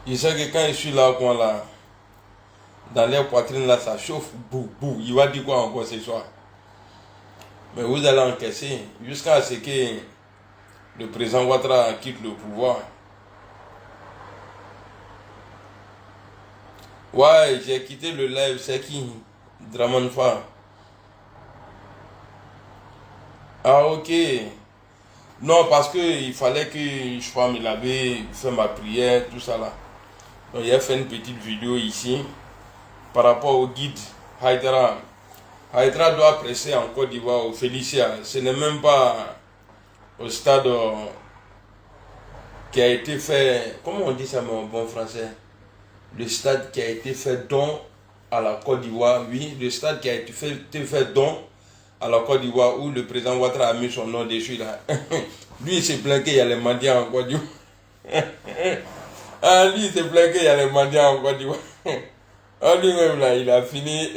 Je sais que quand je suis là, quoi, là, dans les poitrines, là, ça chauffe, bou, bou. Il va dire quoi encore ce soir? Mais vous allez encaisser jusqu'à ce que le président Ouattara quitte le pouvoir. Ouais, j'ai quitté le live, c'est qui? Draman Fa. Ah, ok. Non, parce qu'il fallait que je sois me laver, faire ma prière, tout ça là. Donc, j'ai fait une petite vidéo ici par rapport au guide Haïdara. Haïdara doit presser en Côte d'Ivoire au Félicia. Ce n'est même pas au stade qui a été fait. Comment on dit ça, mon bon français? Le stade qui a été fait don à la Côte d'Ivoire. Oui, le stade qui a été fait don à la Côte d'Ivoire où le président Ouattara a mis son nom dessus là. Lui, il s'est plaint qu'il y a les mendiants en Côte d'Ivoire. Ah, lui, il s'est plaint qu'il y a les mendiants en Côte d'Ivoire. Ah, lui-même là, il a fini.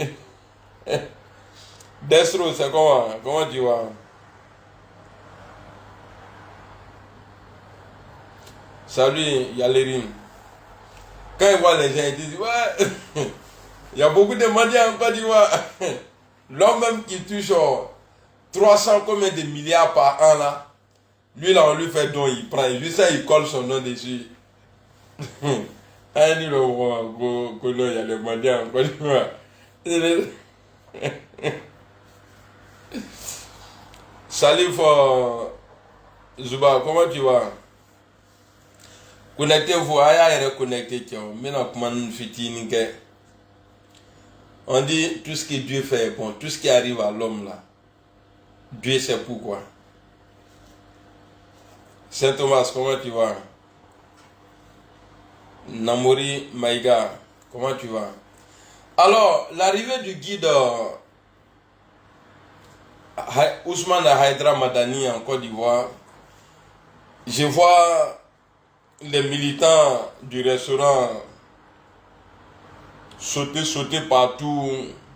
Destro, c'est comment? Comment tu vois? Salut, Yalérine. Quand il voit les gens, il dit ouais, il y a beaucoup de mendiants en Côte d'Ivoire. L'homme même qui touche 300 combien de milliards par an là, lui là on lui fait don, il prend, juste ça il colle son nom dessus. Ah, il dit le il y a les mendiants en Côte d'Ivoire. Salut for Zuba, comment tu vas? Connectez-vous, aïe, reconnectez, maintenant comment fitini. On dit tout ce que Dieu fait est bon, tout ce qui arrive à l'homme là, Dieu sait pourquoi. Saint Thomas, comment tu vas? Namori Maïga, comment tu vas? Alors, l'arrivée du guide Ousmane Haïdara Madani en Côte d'Ivoire, je vois les militants du restaurant sauter partout,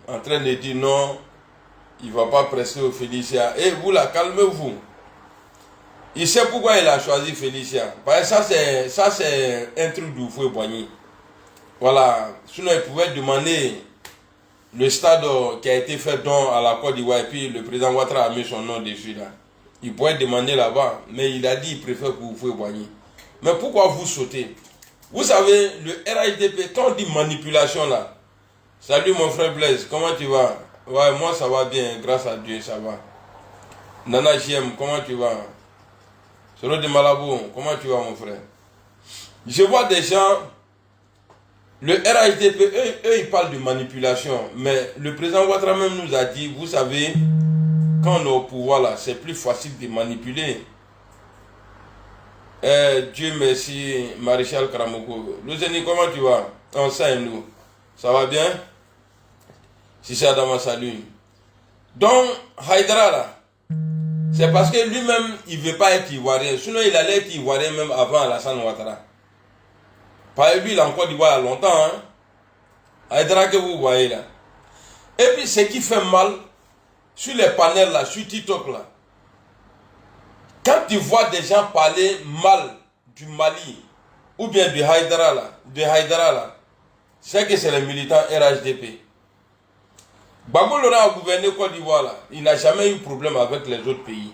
en train de dire non, il ne va pas presser au Félicia. Et vous là, calmez-vous. Il sait pourquoi il a choisi Félicia. Parce que ça c'est un truc du fouet Boigny. Voilà. Sinon il pouvait demander le stade qui a été fait don à la Côte d'Ivoire et puis le président Ouattara a mis son nom dessus là. Il pourrait demander là-bas. Mais il a dit qu'il préfère pour fouet Boigny. Mais pourquoi vous sautez? Vous savez, le RHDP, quand on dit manipulation là, salut mon frère Blaise, comment tu vas? Ouais, moi ça va bien, grâce à Dieu, ça va. Nana JM, comment tu vas? Soro de Malabo, comment tu vas mon frère? Je vois des gens, le RHDP, eux ils parlent de manipulation, mais le président Ouattara même nous a dit, vous savez, quand on est au pouvoir là, c'est plus facile de manipuler. Dieu merci, Maréchal Karamoko. Louzeni, comment tu vas? Enseigne nous. Ça va bien? Si c'est Adama, salut. Donc, Haïdara là, c'est parce que lui-même, il ne veut pas être ivoirien. Sinon, il allait être ivoirien même avant Alassane Ouattara. Parce que lui, il a encore d'Ivoire il y a longtemps. Hein? Haïdara que vous voyez là. Et puis, ce qui fait mal, sur les panels là, sur TikTok là, quand tu vois des gens parler mal du Mali, ou bien du Haïdara là, c'est que c'est les militants RHDP. Gbagbo Laurent a gouverné Côte d'Ivoire là, il n'a jamais eu de problème avec les autres pays.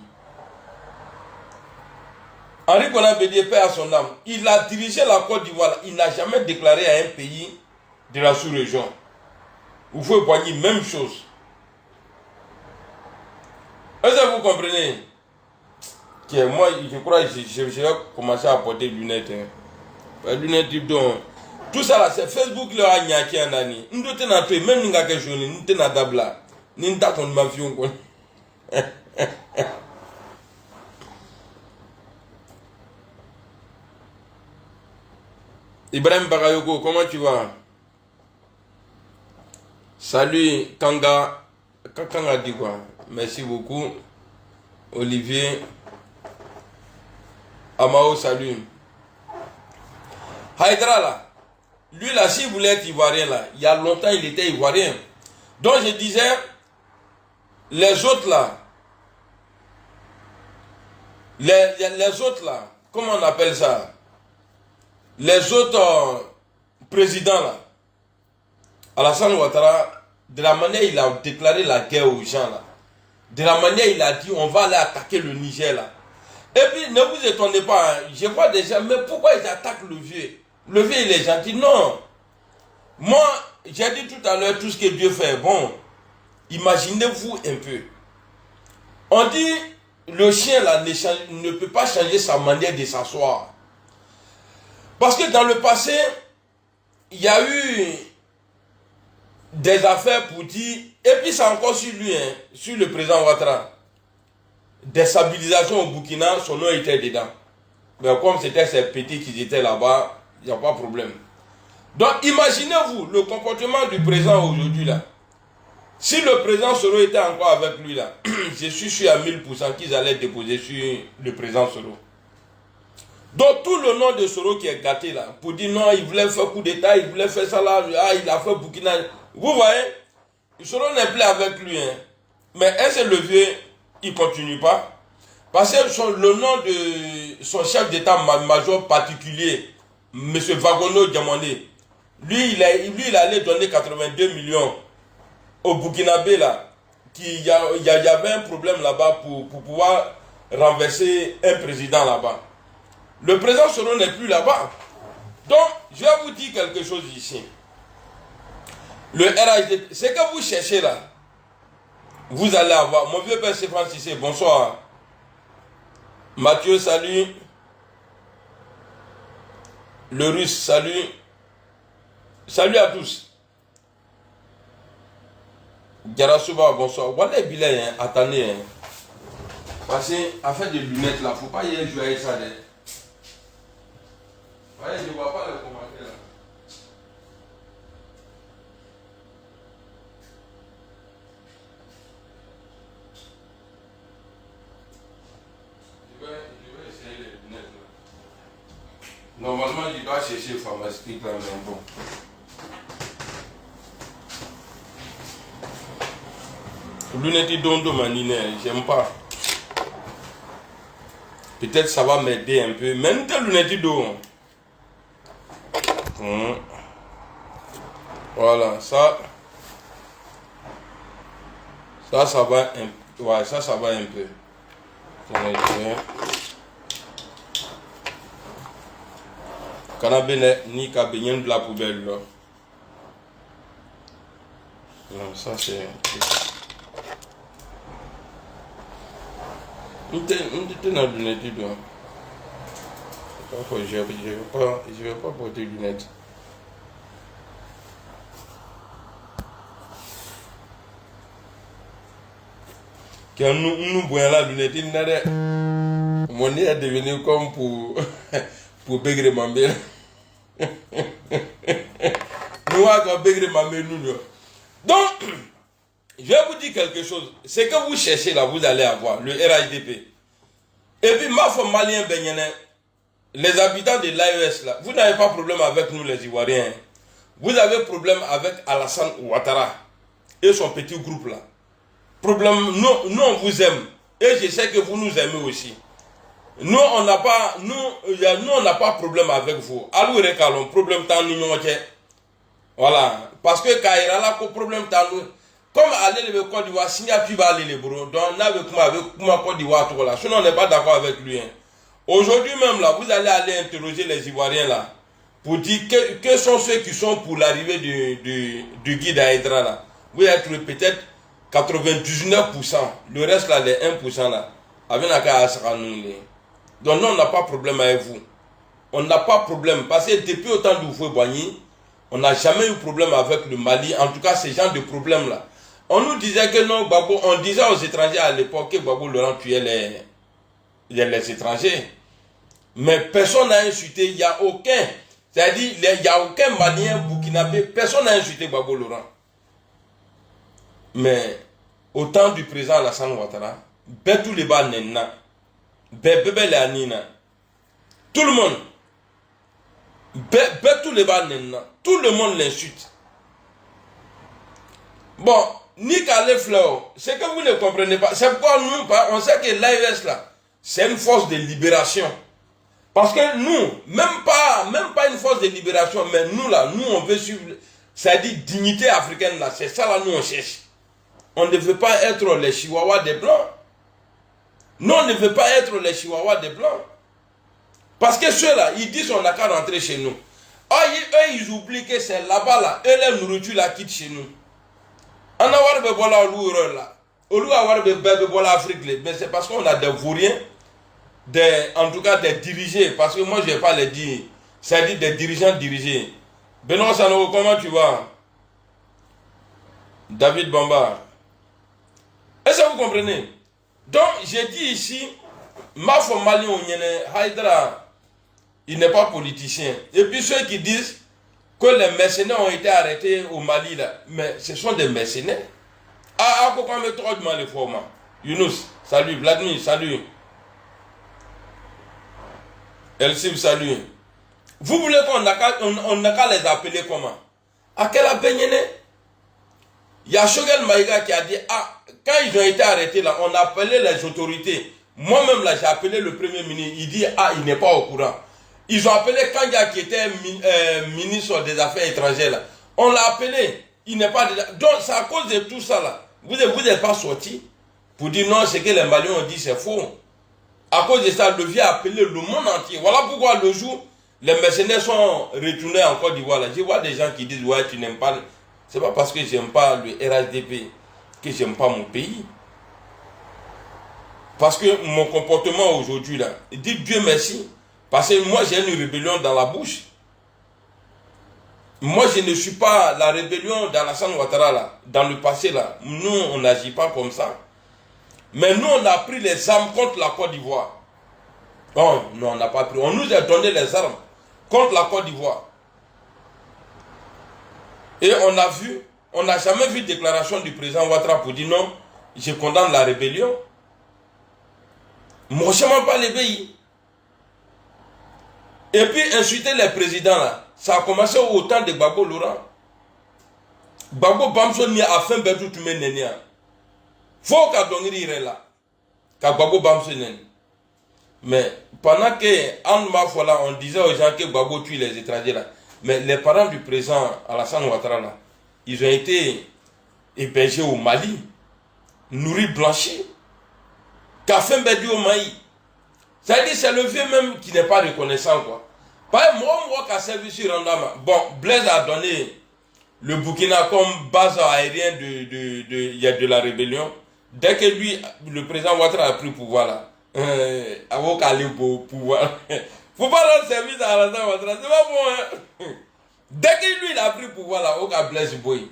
Henri Konan Bédié, paix à son âme, il a dirigé la Côte d'Ivoire là, il n'a jamais déclaré à un pays de la sous-région. Vous pouvez voir même chose. Est-ce que vous comprenez? Moi, je crois que je vais commencer à porter des lunettes. Les lunettes donc. Tout ça là, c'est Facebook là a nyaki en année. Nous devons être même nous quelque chose, nous devons être dabla. Nous devons ma vie encore. Ibrahim Bagayoko, comment tu vas? Salut Kanga. Kanga dit quoi? Merci beaucoup. Olivier. Amao, salut. Haïdra là. Lui là, s'il voulait être ivoirien là, il y a longtemps il était ivoirien. Donc je disais, les autres là, les autres là, comment on appelle ça? Les autres présidents là, Alassane Ouattara, de la manière il a déclaré la guerre aux gens là, de la manière il a dit on va aller attaquer le Niger là. Et puis ne vous étonnez pas, hein, je vois des gens, mais pourquoi ils attaquent le vieux? Le vieux il est gentil, non. Moi, j'ai dit tout à l'heure tout ce que Dieu fait. Bon, imaginez-vous un peu. On dit le chien là ne peut pas changer sa manière de s'asseoir. Parce que dans le passé, il y a eu des affaires pour dire, et puis c'est encore sur lui, hein, sur le président Ouattara, des stabilisations au Burkina, son nom était dedans. Mais comme c'était ces petits qui étaient là-bas, il n'y a pas de problème. Donc imaginez-vous le comportement du président aujourd'hui là. Si le président Soro était encore avec lui là, je suis sûr à 1000% qu'ils allaient déposer sur le président Soro. Donc tout le nom de Soro qui est gâté là, pour dire non, il voulait faire coup d'état, il voulait faire ça là, ah, il a fait Burkina. Vous voyez, Soro n'est plus avec lui. Hein. Mais est-ce que le vieux, il ne continue pas? Parce que le nom de son chef d'état-major particulier, M. Vagono Diamandé, lui, il allait donner 82 millions au Burkinabé là. Il y avait un problème là-bas pour pouvoir renverser un président là-bas. Le président Soro n'est plus là-bas. Donc, je vais vous dire quelque chose ici. Le RHDP, ce que vous cherchez là, vous allez avoir. Mon vieux père Stéphane Cissé, bonsoir. Mathieu, salut. Le Russe, salut. Salut à tous. Garasuba, bonsoir. Voilà les billets, hein. Attendez. Hein. Parce qu'à faire des lunettes là, faut pas y aller jouer avec ça. Hein. Ouais, je ne vois pas les commentaires là. Je vais essayer les lunettes là. Normalement, je dois chercher pharmaceutique là, mais bon. Lunettes d'ondo manine, j'aime pas. Peut-être ça va m'aider un peu. Même tes lunettes d'eau. Voilà, ça va un peu. Ouais, ça va un peu. Canabene ni kabinyen de la poubelle là. Non, ça c'est. On était dans les lunettes d'eau. Je vais pas porter de lunettes. Quand nous voyons la lunette, il n'a pas. Mon nez est devenu comme pour Begre Mambe. Nous avons Begre Mambe, nous. Donc, je vais vous dire quelque chose. Ce que vous cherchez là, vous allez avoir le RHDP. Et puis, ma femme malien Benyene, les habitants de l'AES là, vous n'avez pas de problème avec nous les Ivoiriens. Vous avez problème avec Alassane Ouattara et son petit groupe là. Problème, nous on vous aime. Et je sais que vous nous aimez aussi. Nous on n'a pas de problème avec vous. Alors recalons, problème tant nous. Voilà. Parce que quand il y a là problème tant nous. Comme aller le Côte d'Ivoire, signer puis va aller le bureau. Donc on avec Côte d'Ivoire tout là. Sinon on n'est pas d'accord avec lui. Hein. Aujourd'hui même là, vous allez aller interroger les Ivoiriens là. Pour dire que sont ceux qui sont pour l'arrivée du guide à Hydra là. Vous allez trouver peut-être 99%. Le reste là, les 1% là. Avec la carte à nous. Donc nous on n'a pas de problème avec vous. On n'a pas de problème. Parce que depuis autant de vous Boigny, on n'a jamais eu de problème avec le Mali. En tout cas, ces gens de problème là. On nous disait que non, Gbagbo, on disait aux étrangers à l'époque que Gbagbo Laurent tuait les étrangers. Mais personne n'a insulté, il n'y a aucun. C'est-à-dire, il n'y a aucun Malien, Burkinabé, personne n'a insulté Gbagbo Laurent. Mais au temps du président Alassane Ouattara, Betou Leba Nenna, Bebe Léanina, tout le monde, Betou Leba Nenna, tout le monde l'insulte. Bon, Nick Alefleur, c'est que vous ne comprenez pas. C'est pourquoi nous, on sait que l'AES là, c'est une force de libération. Parce que nous, même pas une force de libération, mais nous là, nous on veut suivre, c'est-à-dire dignité africaine là, c'est ça là nous on cherche. On ne veut pas être les chihuahuas des blancs. Nous on ne veut pas être les chihuahuas des blancs. Parce que ceux-là, ils disent on n'a qu'à rentrer chez nous. Oh, eux ils oublient que c'est là-bas là, eux la nourriture la quittent chez nous. On a voir be bola olu là. Olu a voir be bola Afrique, mais c'est parce qu'on a des vauriens, en tout cas des dirigés, parce que moi je vais pas les dire, c'est-à-dire des dirigeants dirigés. Benoît Sanogo, comment tu vas? David Bamba. Est-ce que vous comprenez? Donc j'ai dit ici, ma Mali Haïdra, il n'est pas politicien. Et puis ceux qui disent que les mercenaires ont été arrêtés au Mali là, mais ce sont des mercenaires. Ah, pourquoi me trop de mal les formats? Younous, salut. Vladimir, salut. Elsim, salut. Vous voulez qu'on n'a qu'à les appeler comment? À quel appel? Il y a Shogel Maïga qui a dit, ah, quand ils ont été arrêtés là, on a appelé les autorités. Moi-même là, j'ai appelé le premier ministre. Il dit, ah, il n'est pas au courant. Ils ont appelé Kanga qui était ministre des Affaires étrangères là. On l'a appelé. Il n'est pas... Donc c'est à cause de tout ça là. Vous n'êtes pas sorti pour dire non, ce que les Maliens ont dit c'est faux. À cause de ça, le vieux a appelé le monde entier. Voilà pourquoi le jour, les mercenaires sont retournés en Côte d'Ivoire. Je vois des gens qui disent, ouais, tu n'aimes pas... C'est pas parce que j'aime pas le RHDP que j'aime pas mon pays. Parce que mon comportement aujourd'hui là, dites Dieu merci. Parce que moi j'ai une rébellion dans la bouche. Moi je ne suis pas la rébellion d'Alassane Ouattara là, dans le passé là. Nous on n'agit pas comme ça. Mais nous on a pris les armes contre la Côte d'Ivoire. Non, on n'a pas pris. On nous a donné les armes contre la Côte d'Ivoire. Et on a vu, on n'a jamais vu de déclaration du président Ouattara pour dire non, je condamne la rébellion. Moi je ne pas les pays. Et puis insulter les présidents là, ça a commencé au temps de Gbagbo Laurent. Gbagbo Bamso ni a fait betu tu me nenia. Faut qu'à dongiri ire là. Qu'à Gbagbo Bamso neni. Mais pendant que en ma fois là, on disait aux gens que Gbagbo tue les étrangers là. Mais les parents du président Alassane Ouattara là, ils ont été hébergés au Mali, nourris, blanchis. Qu'a fait bedu au Mali. C'est-à-dire c'est le vieux même qui n'est pas reconnaissant quoi. Par exemple, moi qui a servi sur Randama. Bon, Blaise a donné le Burkina comme base aérienne de la rébellion. Dès que lui, le président Ouattara a pris le pouvoir là, avant qu'à aller au pouvoir. Faut pas rendre service à Alassane Ouattara, c'est pas bon hein. Dès que lui il a pris le pouvoir là, au cas Blaise Boy.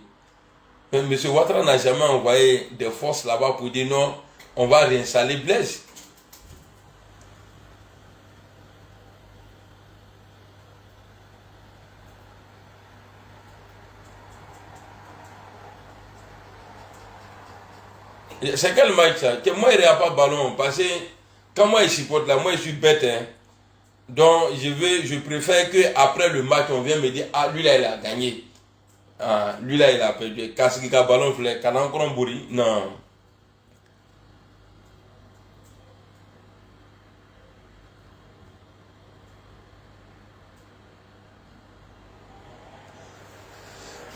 M. Ouattara n'a jamais envoyé des forces là-bas pour dire non, on va réinstaller Blaise. C'est quel match ça? Que moi il n'y a pas de ballon. Parce que quand moi je supporte là, moi je suis bête. Hein. Donc je préfère qu'après le match on vienne me dire ah lui là il a gagné. Ah, lui là il a perdu. Kasika ballon flé, Kanan Krombouri. Non.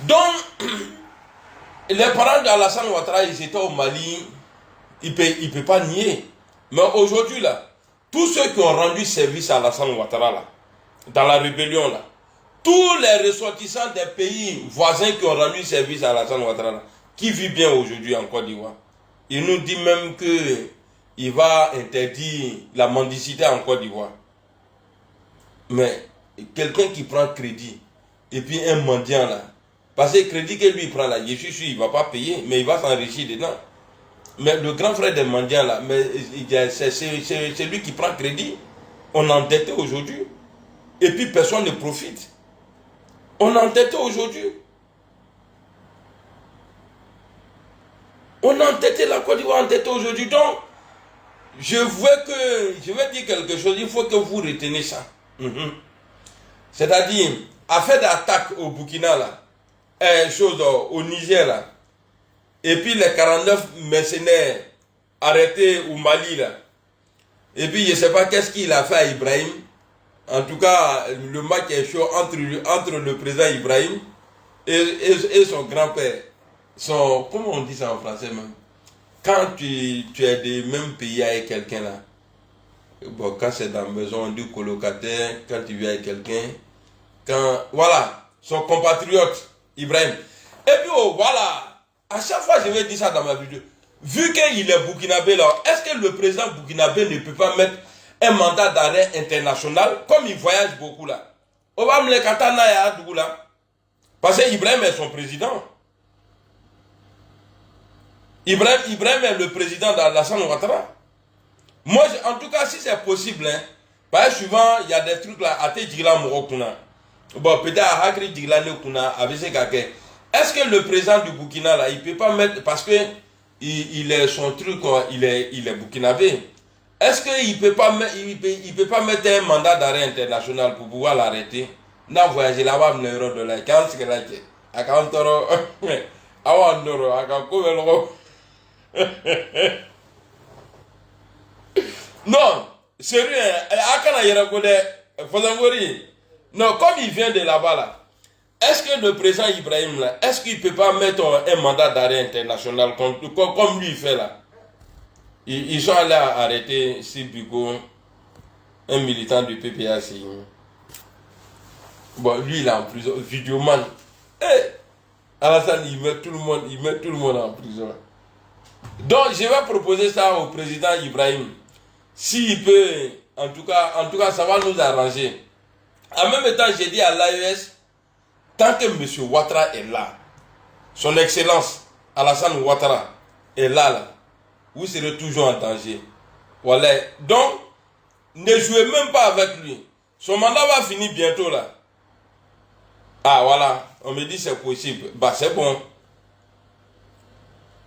Donc les parents d'Alassane Ouattara, ils étaient au Mali, il ne peut pas nier. Mais aujourd'hui, là, tous ceux qui ont rendu service à Alassane Ouattara, là, dans la rébellion, là, tous les ressortissants des pays voisins qui ont rendu service à Alassane Ouattara, là, qui vit bien aujourd'hui en Côte d'Ivoire, il nous dit même qu'il va interdire la mendicité en Côte d'Ivoire. Mais quelqu'un qui prend crédit, et puis un mendiant, là, parce que le crédit que lui il prend là, je suis sûr il ne va pas payer, mais il va s'enrichir dedans. Mais le grand frère des mendiants là, c'est lui qui prend crédit. On est endetté aujourd'hui. Et puis personne ne profite. On a entêté aujourd'hui. On a entêté la Côte d'Ivoire, entêté aujourd'hui. Donc, je vais dire quelque chose, il faut que vous reteniez ça. C'est-à-dire, affaire d'attaque au Burkina, là, au Niger, là, et puis les 49 mercenaires arrêtés au Mali, là, et puis je ne sais pas qu'est-ce qu'il a fait à Ibrahim. En tout cas, le match est chaud entre le président Ibrahim et son grand-père. Comment on dit ça en français même? Quand tu es des mêmes pays avec quelqu'un là, bon, quand c'est dans la maison, on dit colocataire, quand tu vis avec quelqu'un, voilà, son compatriote, Ibrahim. Et puis, voilà, à chaque fois je vais dire ça dans ma vidéo, vu qu'il est burkinabé là, est-ce que le président burkinabé ne peut pas mettre un mandat d'arrêt international, comme il voyage beaucoup là? On va me le katana ya Dougou là. Parce que Ibrahim est son président. Ibrahim est le président d'Alassane Ouattara. Moi, en tout cas, si c'est possible, hein, parce que souvent, il y a des trucs là, à te dire bon, peut-être à Hakri Djigla Nekuna, avec ses kakè. Est-ce que le président du Burkina là, il peut pas mettre, parce que il est son truc, il est burkinabé. Est-ce qu'il peut pas mettre un mandat d'arrêt international pour pouvoir l'arrêter? Non, voyager là-bas, mais euro de la quand c'est que là, à quand toro, à euro, à quand euro. Non, sérieux, non, comme il vient de là-bas là, est-ce que le président Ibrahim là, est-ce qu'il peut pas mettre un mandat d'arrêt international comme lui il fait là? Ils sont allés arrêter Sibigo, un militant du PPAC. Bon, lui il est en prison, Vidéoman. Alassane, il met tout le monde en prison. Donc je vais proposer ça au président Ibrahim. S'il peut, en tout cas, ça va nous arranger. En même temps, j'ai dit à l'AES, tant que M. Ouattara est là, son excellence Alassane Ouattara est là, vous serez toujours en danger. Voilà. Donc, ne jouez même pas avec lui. Son mandat va finir bientôt là. Ah voilà, on me dit c'est possible. Bah c'est bon.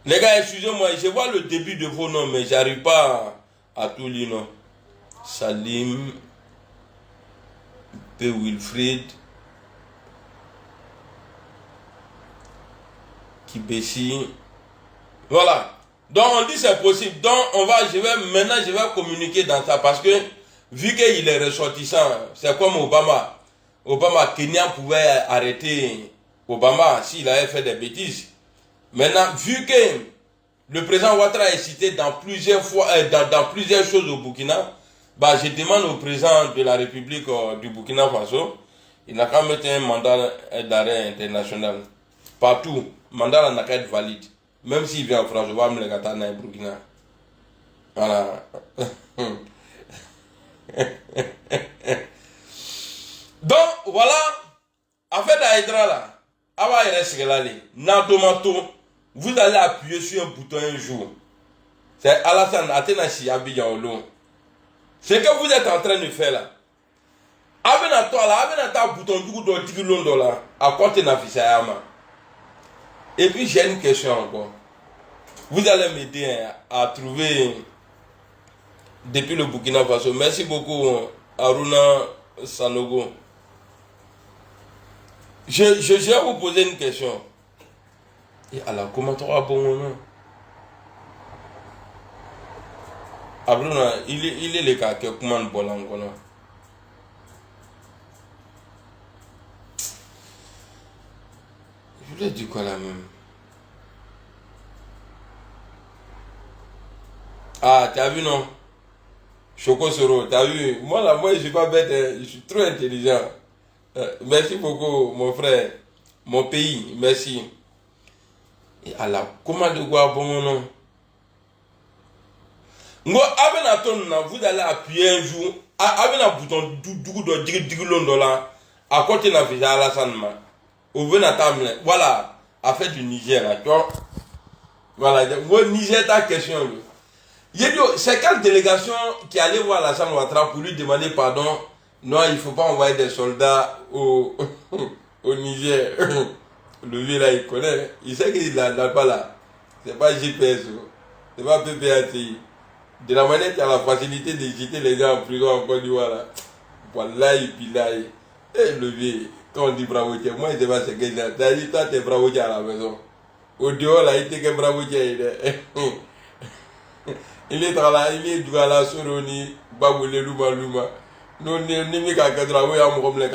Les gars, excusez-moi, je vois le début de vos noms, mais j'arrive pas à tout lire, non. Salim, P. Wilfried, Kibessi. Voilà. Donc on dit c'est possible. Donc maintenant je vais communiquer dans ça parce que vu qu'il est ressortissant, c'est comme Obama. Kenya pouvait arrêter Obama s'il avait fait des bêtises. Maintenant, vu que le président Ouattara est cité dans plusieurs choses au Burkina, bah, je demande au président de la République du Burkina Faso, il n'a qu'à mettre un mandat d'arrêt international. Partout, mandat n'a qu'à être valide. Même s'il vient en France, je vais me le gâter dans le Burkina. Voilà. Donc, voilà. Affaire d'Aïdra là. Awa Ereskelale. Nantomato. Vous allez appuyer sur un bouton un jour. C'est Alassane Atenashi Abidjan Olo. Ce que vous êtes en train de faire là. Avenata bouton du coup de 10 $. À quoi tu n'as fait ça? Et puis j'ai une question encore. Vous allez m'aider à trouver depuis le Burkina Faso. Merci beaucoup Aruna Sanogo. Je vais vous poser une question. Et alors, comment tu vas bon nom? Aruna, il est le cas que comment le bon là. Je voulais dire quoi là même? Ah, t'as vu non? Choco Soro, t'as vu? Moi là, je suis pas bête, je suis trop intelligent. Merci beaucoup, mon frère. Mon pays, merci. Et alors, comment de quoi bon nom? Vous allez appuyer un jour, avec un bouton de 10 $. À côté de la visa à la sanma. Voilà, affaire du Niger là, tu vois. Voilà, au Niger, ta question. C'est quelle délégation qui allait voir Alassane Ouattara pour lui demander pardon? Non, il ne faut pas envoyer des soldats au Niger. Le vieux là, il connaît. Il sait qu'il n'a pas là. C'est pas GPS. C'est pas PPATI. De la manière qu'il a la facilité de jeter les gens en prison en Côte d'Ivoire là. Voilà, et puis là. Et le vieux, quand on dit bravo, moi je sais pas ce qu'il a. T'as dit, toi t'es bravo à la maison. Au dehors là, il était que bravo il est. Il est dans la, il est dans la Soroni, Baboulé Luma. Nous n'y a qu'à travailler à mon là.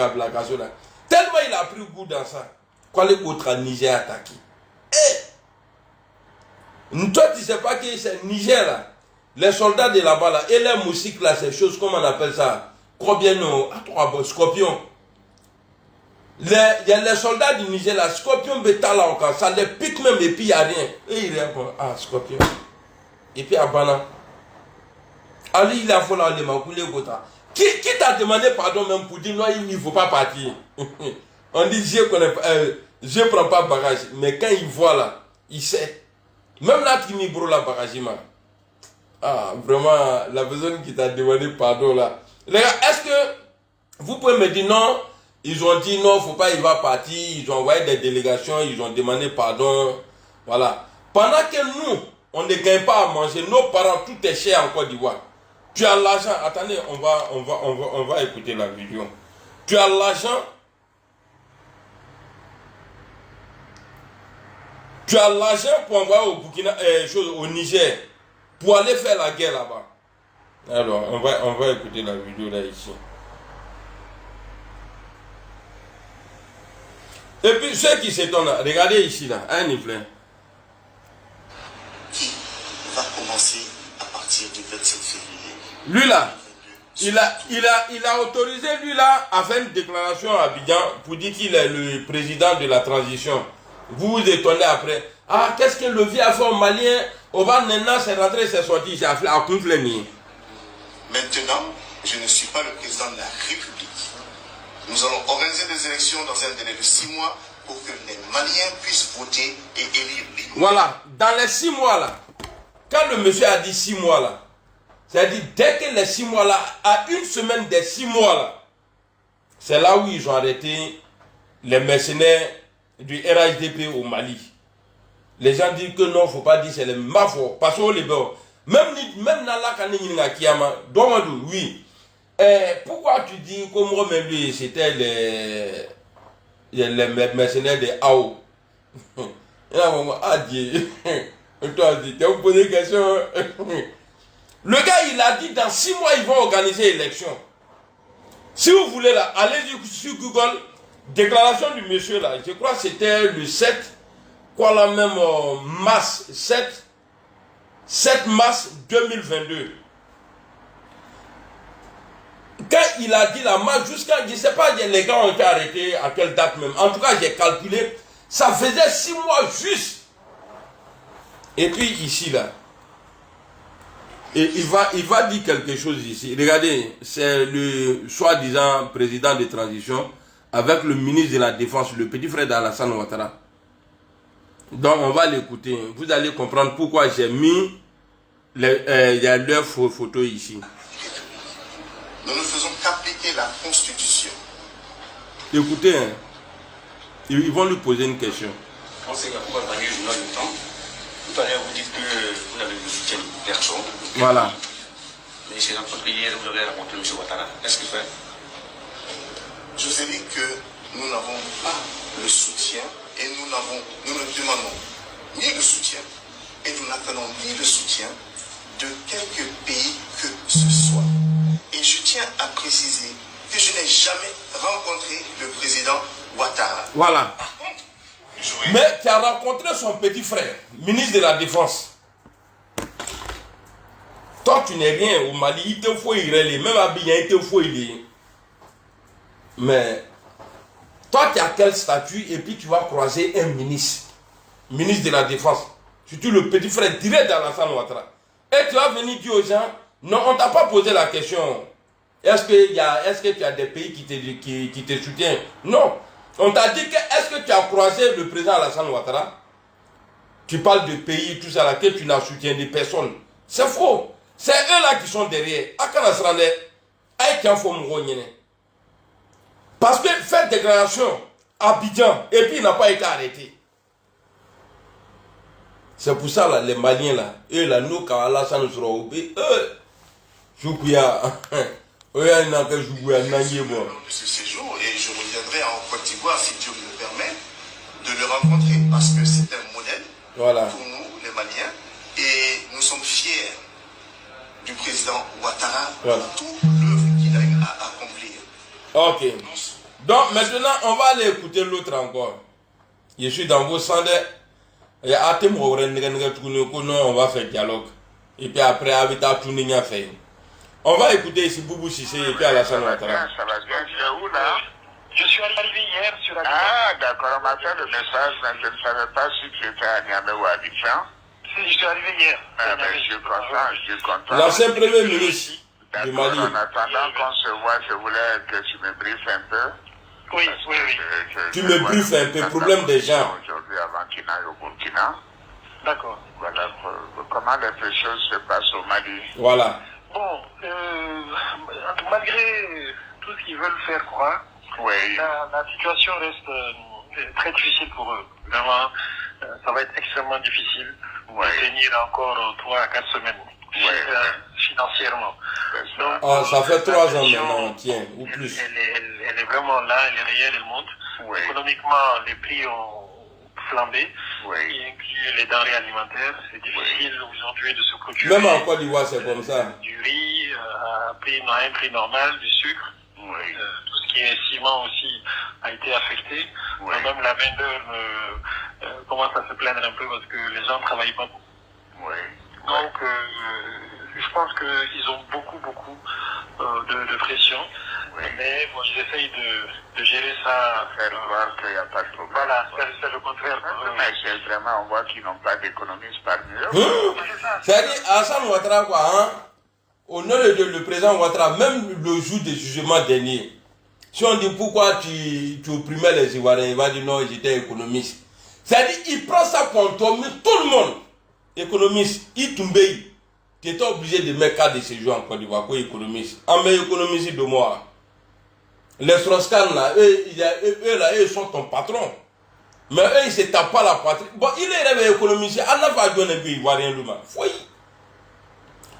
Tellement il a pris goût dans ça. Quoi les autres Niger attaqué. Et toi tu sais pas que c'est Niger là. Les soldats de là-bas là, et les moustiques là, ces choses, comment on appelle ça? Combien scorpion. Il y a les soldats du Niger là, scorpion bêta là encore, ça les pique même et puis il n'y a rien. Et il est encore, ah scorpion. Et puis Abana. Ali il a fait là, qui t'a demandé pardon même pour dire non, il ne faut pas partir. On dit je prends pas bagage, mais quand il voit là, il sait. Même là, qui m'y brûle la bagage, ah, vraiment, la personne qui t'a demandé pardon là. Les gars, est-ce que vous pouvez me dire non? Ils ont dit non, faut pas, il va partir. Ils ont envoyé des délégations, ils ont demandé pardon. Voilà. Pendant que nous, on ne gagne pas à manger, nos parents, tout est cher en Côte d'Ivoire. Tu as l'argent, attendez, on va écouter la vidéo. Tu as l'argent. Tu as l'argent pour envoyer au Niger, pour aller faire la guerre là-bas. Alors, on va écouter la vidéo là ici. Et puis, ceux qui s'étonnent, regardez ici là, un iflin. Qui va commencer à partir du 27 février. Lui là, il a autorisé lui là à faire une déclaration à Abidjan pour dire qu'il est le président de la transition. Vous vous étonnez après. Ah, qu'est-ce que le vieux a fait au Malien? On va maintenant c'est rentré, c'est sorti, c'est à Koufleni. Maintenant, je ne suis pas le président de la République. Nous allons organiser des élections dans un délai de 6 mois pour que les Maliens puissent voter et élire librement. Voilà, dans les 6 mois là, quand le monsieur a dit 6 mois là, c'est-à-dire dès que les 6 mois là, à une semaine des 6 mois là, c'est là où ils ont arrêté les mercenaires du RHDP au Mali. Les gens disent que non, il ne faut pas dire c'est les mafos. Parce que les bords, même dans la canine à Kiyama, Domadou, oui. Pourquoi tu dis que moi, même lui, c'était les mercenaires de AO? Et là, on a dit, toi, tu as posé une question. Le gars, il a dit dans 6 mois, ils vont organiser l'élection. Si vous voulez, là, allez sur Google, déclaration du monsieur, là, je crois que c'était le 7. Quoi la même mars 7 mars 2022. Quand il a dit la mars jusqu'à, je ne sais pas, les gars ont été arrêtés à quelle date même. En tout cas, j'ai calculé, ça faisait 6 mois juste. Et puis ici là, et il va dire quelque chose ici. Regardez, c'est le soi-disant président de transition avec le ministre de la Défense, le petit frère d'Alassane Ouattara. Donc on va l'écouter. Vous allez comprendre pourquoi j'ai mis leurs photos ici. Nous ne faisons qu'appliquer la Constitution. Écoutez, hein, ils vont lui poser une question. Pensez qu'à pourquoi gagner du temps. Tout à l'heure vous dites que vous n'avez le soutien de personne. Voilà. Mais chez l'entreprise hier, vous avez rencontré M. Ouattara. Qu'est-ce qu'il fait? Je vous ai dit que nous n'avons pas le soutien et nous ne demandons ni le soutien et nous n'attendons ni le soutien de quelque pays que ce soit. Et je tiens à préciser que je n'ai jamais rencontré le président Ouattara. Voilà. Par contre, mais tu as rencontré son petit frère, ministre de la Défense. Toi, tu n'es rien. Au Mali, il te faut y aller. Même à Abidjan, il te faut y aller. Mais toi, tu as quel statut et puis tu vas croiser un ministre de la Défense, surtout le petit frère direct d'Alassane Ouattara. Et tu vas venir dire aux gens, non, on ne t'a pas posé la question. Est-ce que tu as des pays qui te soutiennent? Non. On t'a dit que, est-ce que tu as croisé le président Alassane Ouattara? Tu parles de pays, tout ça, là, que tu n'as soutien de personne. C'est faux. C'est eux là qui sont derrière. Parce que faire déclaration Abidjan. Et puis il n'a pas été arrêté. C'est pour ça, là, les Maliens, là, eux, là, nous, quand Alassane sera au pays, eux, Choukouya, eux, ils n'ont pas joué à Nangé, moi. Lors de ce séjour, et je reviendrai en Côte d'Ivoire, si Dieu me le permet, de le rencontrer, parce que c'est un modèle pour nous, les Maliens, et nous sommes fiers du président Ouattara pour toute l'œuvre qu'il a eu à accomplir. Ok. Donc, maintenant, on va aller écouter l'autre encore. Je suis dans vos cendres. On va faire dialogue. Et puis après, on va écouter ici Boubou Sissé et puis Alassane Ouattara. Ça va bien, c'est où là? Je suis arrivé hier sur la... Ah, d'accord, on m'a fait le message, mais je ne savais pas si tu étais à Niamey ou à Abidjan. Si, je suis arrivé hier. Ah, ben, je suis content, L'ancien premier ministre du Mali. En attendant qu'on se voit, je voulais que tu me briefes un peu. Oui. Tu me briefes un peu, problème des gens. Aujourd'hui, avant qu'il n'aille au Burkina. D'accord. Voilà comment les choses se passent au Mali. Voilà. Bon, malgré tout ce qu'ils veulent faire croire, la situation reste très difficile pour eux. Vraiment, ça va être extrêmement difficile de tenir encore 3 à 4 semaines financièrement. Donc, ça fait 3 ans maintenant, tiens, ou plus. Elle est vraiment là, elle est réelle, elle monte. Économiquement, les prix ont flambé, y inclut les denrées alimentaires. C'est difficile aujourd'hui de se procurer. Même en Côte d'Ivoire, c'est comme ça. Du riz à un prix normal, du sucre. Tout ce qui est ciment aussi a été affecté. Même la main-d'œuvre commence à se plaindre un peu parce que les gens ne travaillent pas beaucoup. Donc, je pense qu'ils ont beaucoup de pression. Mais bon, ils essayent de gérer ça. Faire voir qu'il n'y a pas de problème. Voilà, c'est le contraire. Mais c'est vraiment, on voit qu'ils n'ont pas d'économistes parmi eux. C'est-à-dire, Alassane Ouattara, quoi, hein? Au nom de le président Ouattara, même le jour des jugements derniers, si on dit pourquoi tu opprimais les Ivoiriens, il va dire non, j'étais économiste. C'est-à-dire, il prend ça contre tout le monde. Économiste, Itumbei, tu étais obligé de mettre cas de séjour en Côte d'Ivoire pour économiste. En mais économiste de moi. Les Strauss-Kahn là, eux, ils sont ton patron. Mais eux, ils ne se tapent pas la patrie. Bon, il est rêvé économiste. Allah va donner un peu Ivoirien, lui, oui.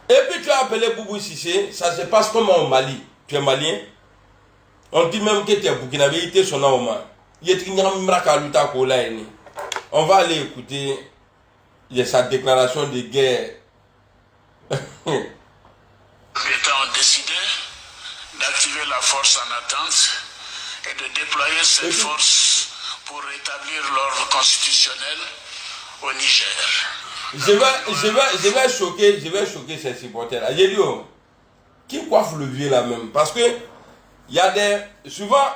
Et puis tu as appelé Boubou Sissé, ça se passe comment au Mali? Tu es malien? On dit même que tu es burkinabé, il était son nom au Mali. On va aller écouter sa déclaration de guerre. Les États ont décidé d'activer la force en attente et de déployer cette force pour rétablir l'ordre constitutionnel au Niger. Je vais choquer ces supporters-là. J'ai dit, qui coiffe le vieux là même? Parce que il y a souvent,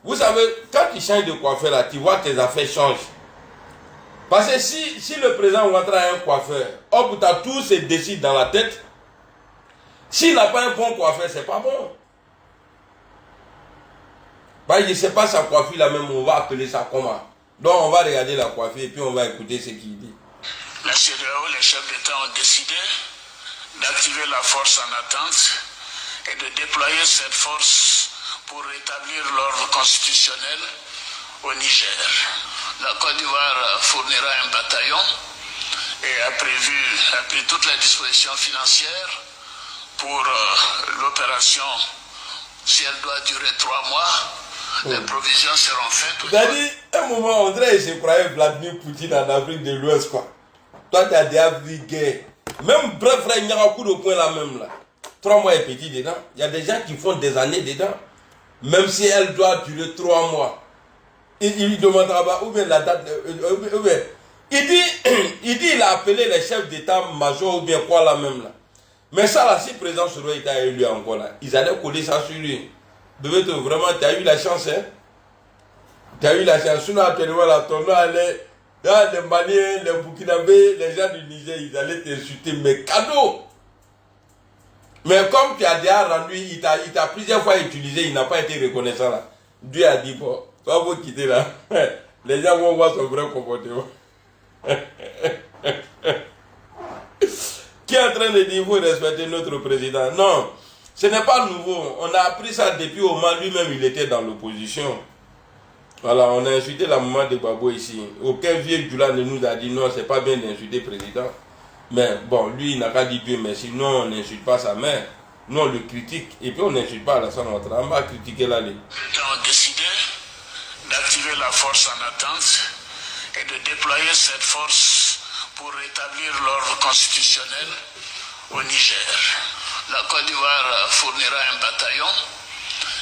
vous savez, quand tu changes de coiffeur là, tu vois tes affaires changent. Parce que si le président Ouattara a un coiffeur, hop, tout se décide dans la tête. S'il n'a pas un bon coiffeur, c'est pas bon. Bah, je ne sais pas sa coiffure là même, on va appeler ça comment. Donc on va regarder la coiffure et puis on va écouter ce qu'il dit. La CEDEAO, les chefs d'État ont décidé d'activer la force en attente et de déployer cette force pour rétablir l'ordre constitutionnel au Niger. La Côte d'Ivoire fournira un bataillon et a pris toutes les dispositions financières pour l'opération. Si elle doit durer 3 mois, les provisions seront faites. C'est-à-dire, un moment, on dirait que je croyais Vladimir Poutine en Afrique de l'Ouest, quoi. Toi, tu as déjà vu guerre. Même bref, frère, il y a un coup de poing là même, là. 3 mois et petit dedans. Il y a des gens qui font des années dedans. Même si elle doit durer 3 mois. Il demandera pas, ou bien la date, ou bien. Il dit, il a appelé les chefs d'état-major, ou bien quoi là même, là. Mais ça, là, si le président Soro était élu encore, là, ils allaient coller ça sur lui. Bébé, vraiment, tu as eu la chance, hein. Tu as eu la chance. Sinon, actuellement, là, ton nom allait. Là, les Maliens, les Burkinabés, les gens du Niger, ils allaient t'insulter, mais cadeau. Mais comme tu as déjà rendu, il t'a plusieurs fois utilisé, il n'a pas été reconnaissant là. Dieu a dit, bon, toi vous quitter là. Les gens vont voir son vrai comportement. Qui est en train de dire, il faut respecter notre président? Non, ce n'est pas nouveau. On a appris ça depuis au moment lui-même, il était dans l'opposition. Voilà, on a insulté la maman de Gbagbo ici. Aucun vieux Djoula ne nous a dit non, c'est pas bien d'insulter le président. Mais bon, lui, il n'a pas dit Dieu merci. Non, on n'insulte pas sa mère. Nous, on le critique. Et puis, on n'insulte pas Alassane Ouattara. On va critiquer là. Les gens ont décidé d'activer la force en attente et de déployer cette force pour rétablir l'ordre constitutionnel au Niger. La Côte d'Ivoire fournira un bataillon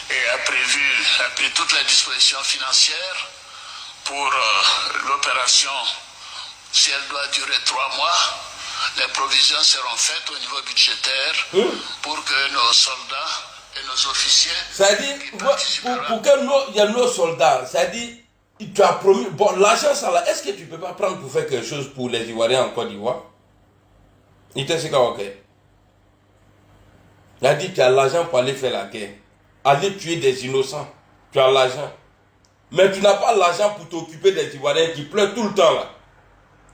et a pris toutes les dispositions financières pour l'opération. Si elle doit durer 3 mois, les provisions seront faites au niveau budgétaire pour que nos soldats et nos officiers... C'est-à-dire, pour que il y a nos soldats, c'est-à-dire, tu as promis... Bon, l'argent, ça là, est-ce que tu ne peux pas prendre pour faire quelque chose pour les Ivoiriens en Côte d'Ivoire? Il te dit ok. Il a dit, tu as l'argent pour aller faire la guerre. Aller tuer des innocents. Tu as l'argent. Mais tu n'as pas l'argent pour t'occuper des Ivoiriens qui pleurent tout le temps là.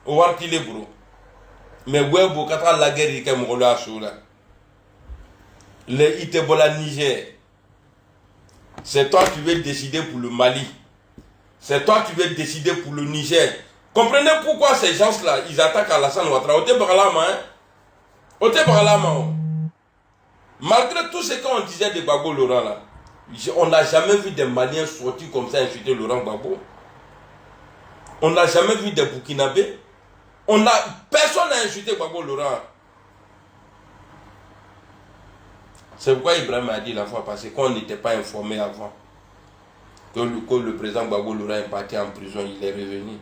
Au voir qu'il est bro. Mais ouais, Bokatra la guerre, il est là. Les Itebola Niger. C'est toi qui veux décider pour le Mali. C'est toi qui veux décider pour le Niger. Comprenez pourquoi ces gens-là, ils attaquent Alassane Ouattara. Malgré tout ce qu'on disait de Gbagbo Laurent là, on n'a jamais vu des Maliens sortir comme ça insulter Laurent Gbagbo. On n'a jamais vu des Burkinabés. Personne n'a insulté Gbagbo Laurent. C'est pourquoi Ibrahim a dit la fois passée qu'on n'était pas informé avant. Que le président Gbagbo Laurent est parti en prison, il est revenu.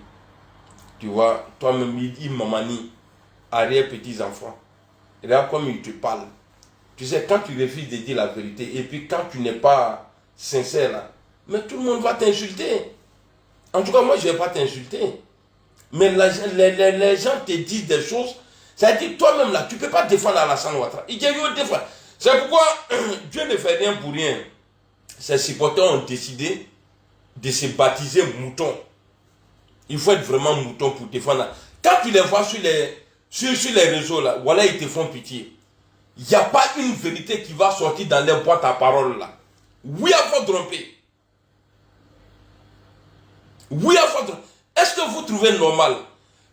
Tu vois, toi-même, il mamani, arrière-petits-enfants. Et là, comme il te parle. Tu sais, quand tu refuses de dire la vérité, et puis quand tu n'es pas sincère, là, mais tout le monde va t'insulter. En tout cas, moi, je ne vais pas t'insulter. Mais les gens te disent des choses. C'est-à-dire, toi-même, là, tu ne peux pas défendre Alassane Ouattara. Il dit, défendre. C'est pourquoi Dieu ne fait rien pour rien. Ces supporters ont décidé de se baptiser mouton. Il faut être vraiment mouton pour défendre. Quand tu les vois sur les réseaux, là, voilà, ils te font pitié. Il n'y a pas une vérité qui va sortir dans les boîtes à parole là. Oui, il faut tromper. Oui, il faut tromper. Est-ce que vous trouvez normal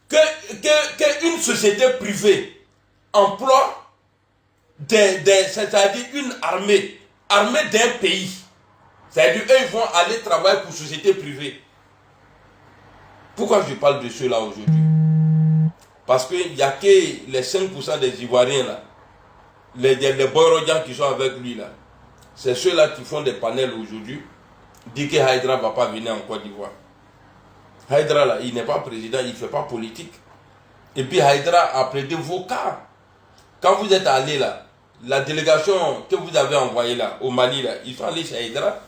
qu'une société privée emploie c'est-à-dire une armée d'un pays? C'est-à-dire eux ils vont aller travailler pour société privée. Pourquoi je parle de ceux-là aujourd'hui? Parce qu'il n'y a que les 5% des Ivoiriens là. Les Boyrodjan qui sont avec lui là, c'est ceux-là qui font des panels aujourd'hui, disent que Haïdra ne va pas venir en Côte d'Ivoire. Haïdra là, il n'est pas président, il ne fait pas politique. Et puis Haïdra a plaidé vos cas. Quand vous êtes allé là, la délégation que vous avez envoyée là, au Mali là, ils sont allés chez Haïdra,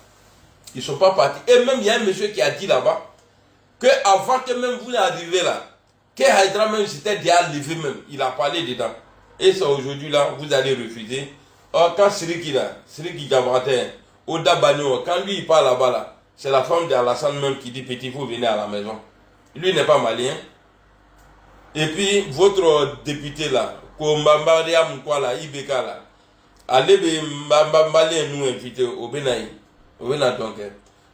ils ne sont pas partis. Et même il y a un monsieur qui a dit là-bas, que avant que même vous arriviez là, que Haïdra même s'était déjà levé même, il a parlé dedans. Et c'est aujourd'hui là, vous allez refuser. Or, quand Siriki Diabaté, Oda Bagno, quand lui il parle là-bas là, c'est la femme d'Alassane même qui dit petit, vous venez à la maison. Lui n'est pas malien. Et puis, votre député là, Kombambaria Mkwala, Ibeka là, allez, Mbambalien nous inviter au Benaï. Au Benaï donc.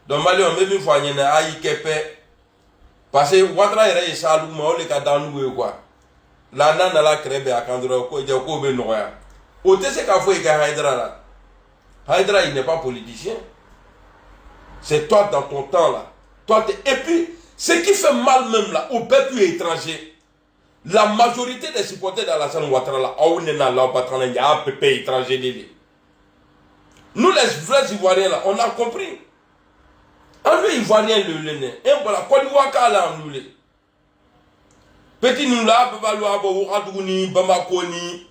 Donc, Mali, on met une fois, il y a un Ikepe. Parce que Ouattara est salou, mais on est qu'à dans nous quoi. La nana la crève à Kandra, ko je ko be noya. O te se ka fo e ka Haïdra là. Haïdra il n'est pas politicien. C'est toi dans ton temps là. Et puis ce qui fait mal même là au peuple étranger. La majorité des supporters d'Alassane Ouattara là, on est là là patron il y a un peuple étranger. Nous les vrais Ivoiriens là, on a compris. En lui Ivoirien le nez. Et voilà, Côte d'Ivoire là en nous les. Petit nous là, Bamako ni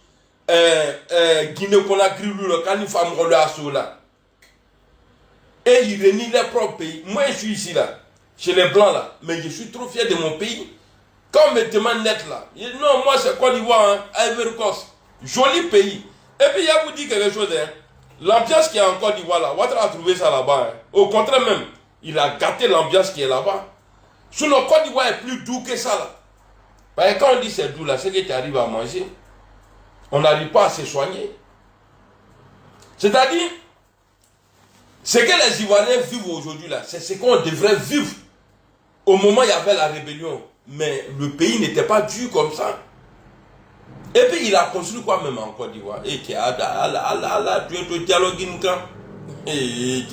Guinée Conakry quand il faut me là. Et il renie les propres pays. Moi je suis ici là, chez les blancs là, mais je suis trop fier de mon pays. Quand on me demande net là, non moi c'est Côte d'Ivoire, Ivory Coast, joli pays. Et puis il y a vous dit quelque chose, hein. L'ambiance qui est en Côte d'Ivoire là, Ouattara a trouvé ça là-bas. Hein. Au contraire même, il a gâté l'ambiance qui est là-bas. Sous le Côte d'Ivoire est plus doux que ça là. Parce que quand on dit c'est doux là, c'est que tu arrives à manger. On n'arrive pas à se soigner. C'est-à-dire, Ce que les Ivoiriens vivent aujourd'hui là, c'est ce qu'on devrait vivre au moment où il y avait la rébellion. Mais le pays n'était pas dur comme ça. Et puis il a construit quoi même en Côte d'Ivoire? Et qui a tu es dialogue et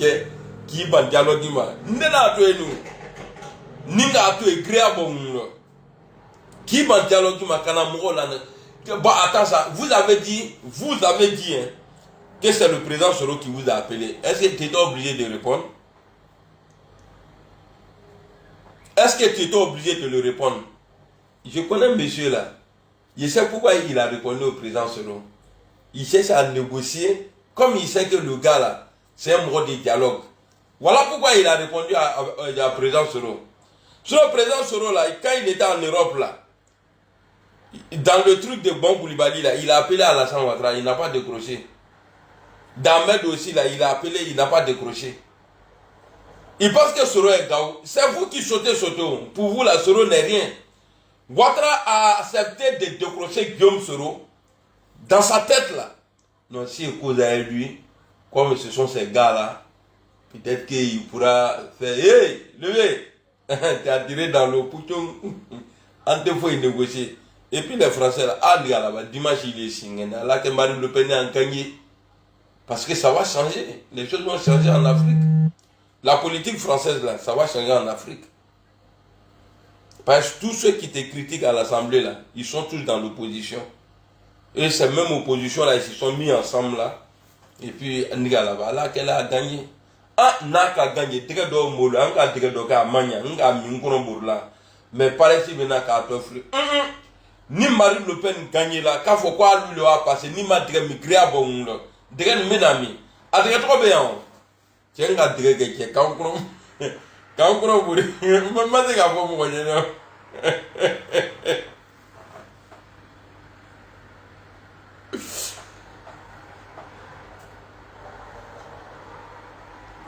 qui va dialogue nena tu es nous ninga tu es créable qui va dialogue kana mola. Bon attends ça, vous avez dit hein, que c'est le président Soro qui vous a appelé. Est-ce que tu étais obligé de répondre? Est-ce que tu étais obligé de le répondre? Je connais monsieur là. Je sais pourquoi il a répondu au président Soro. Il cherche à négocier. Comme il sait que le gars là, c'est un mot de dialogue. Voilà pourquoi il a répondu à président Soro. Sur le président Soro là, quand il était en Europe là, dans le truc de Bon Koulibaly là, il a appelé Alassane Ouattara, il n'a pas décroché. D'Ahmed aussi là, il a appelé, il n'a pas décroché. Il pense que Soro est Gaou. C'est vous qui sautez Soto. Pour vous là, Soro n'est rien. Ouattara a accepté de décrocher Guillaume Soro dans sa tête là. Non, si il cause avec lui, comme ce sont ces gars là, peut-être qu'il pourra faire hey, levez, tu as tiré dans le pouton, en deux fois il négocie. Et puis les Français là, ah là-bas, dimanche il est signé, là que Marine Le Pen est en gagné. Parce que ça va changer, les choses vont changer en Afrique. La politique française là, ça va changer en Afrique. Parce que tous ceux qui te critiquent à l'Assemblée là, ils sont tous dans l'opposition. Et ces mêmes oppositions là, ils se sont mis ensemble là. Et puis, là-bas, là, qu'elle a gagné. Ah, n'a qu'à gagner, t'es qu'à mouler, on a t'es qu'à mania, on a mis un gros là. Mais par ici, maintenant, qu'à t'offrir. Ni Marine Le Pen gagné là, qu'à faut quoi lui le a passé, ni ma t'es qu'à migrer à bon là. T'es qu'à mes amis. Ah, t'es qu'à trop bien. Tiens, t'es qu'à quand on vous dit, maman, t'es qu'à vous voyez là.